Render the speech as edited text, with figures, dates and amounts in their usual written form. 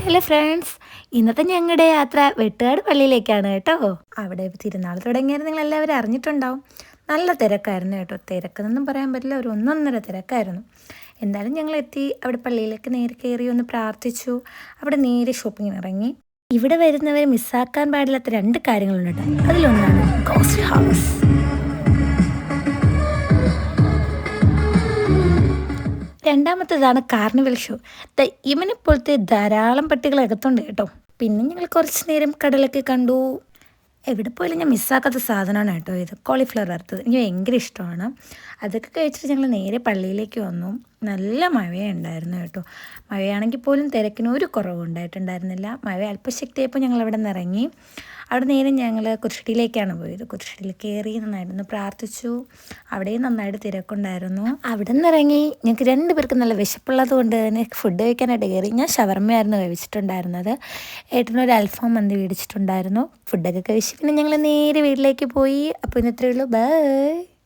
Hello friends, ഇന്നത്തെ ഞങ്ങളുടെ യാത്ര വെട്ടുകാട് പള്ളിയിലേക്കാണ് കേട്ടോ. അവിടെ തിരുനാൾ തുടങ്ങിയത് നിങ്ങൾ എല്ലാവരും അറിഞ്ഞിട്ടുണ്ടാവും. നല്ല തിരക്കായിരുന്നു കേട്ടോ. തിരക്കെന്നൊന്നും പറയാൻ പറ്റില്ല, ഒരു ഒന്നൊന്നര തിരക്കായിരുന്നു. എന്തായാലും ഞങ്ങൾ എത്തി. അവിടെ പള്ളിയിലേക്ക് നേരെ കയറി ഒന്ന് പ്രാർത്ഥിച്ചു. അവിടെ നേരെ ഷോപ്പിങ്ങിന് ഇറങ്ങി. ഇവിടെ വരുന്നവർ മിസ്സാക്കാൻ പാടില്ലാത്ത രണ്ട് കാര്യങ്ങളുണ്ട് കേട്ടോ. അതിലൊന്നാണ് ഗോസ്റ്റ് ഹൗസ്. രണ്ടാമത്തേതാണ് കാർണിവൽ ഷോ. ഇവനെ പോലത്തെ ധാരാളം പട്ടികൾ അകത്തുണ്ട് കേട്ടോ. പിന്നെ ഞങ്ങൾ കുറച്ച് നേരം കടലൊക്കെ കണ്ടു. എവിടെ പോയാലും ഞാൻ മിസ്സാക്കാത്ത സാധനമാണ് കേട്ടോ ഇത്. കോളിഫ്ലവർ വറുത്തത് എനിക്ക് ഭയങ്കര ഇഷ്ടമാണ്. അതൊക്കെ കഴിച്ചിട്ട് ഞങ്ങൾ നേരെ പള്ളിയിലേക്ക് വന്നു. നല്ല മഴയുണ്ടായിരുന്നു കേട്ടോ. മഴയാണെങ്കിൽ പോലും തിരക്കിന് ഒരു കുറവും ഉണ്ടായിട്ടുണ്ടായിരുന്നില്ല. മഴ അല്പശക്തിയായപ്പോൾ ഞങ്ങൾ അവിടെ നിന്ന് ഇറങ്ങി. അവിടെ നേരെ ഞങ്ങൾ കുരിശടിയിലേക്കാണ് പോയത്. കുരിശടിയിൽ കയറി നന്നായിട്ടൊന്ന് പ്രാർത്ഥിച്ചു. അവിടെയും നന്നായിട്ട് തിരക്കുണ്ടായിരുന്നു. അവിടെ നിന്ന് ഇറങ്ങി ഞങ്ങൾക്ക് രണ്ടുപേർക്ക് നല്ല വിശപ്പുള്ളത് കൊണ്ട് തന്നെ ഫുഡ് കഴിക്കാനായിട്ട് കയറി. ഞാൻ ഷവർമ്മയായിരുന്നു കഴിച്ചിട്ടുണ്ടായിരുന്നത്. ഏട്ടനൊരു അൽഫാം മന്തി മേടിച്ചിട്ടുണ്ടായിരുന്നു. ഫുഡൊക്കെ കഴിച്ച് പിന്നെ ഞങ്ങൾ നേരെ വീട്ടിലേക്ക് പോയി. അപ്പോൾ ഇന്നത്രയേ ഉള്ളൂ. ബൈ.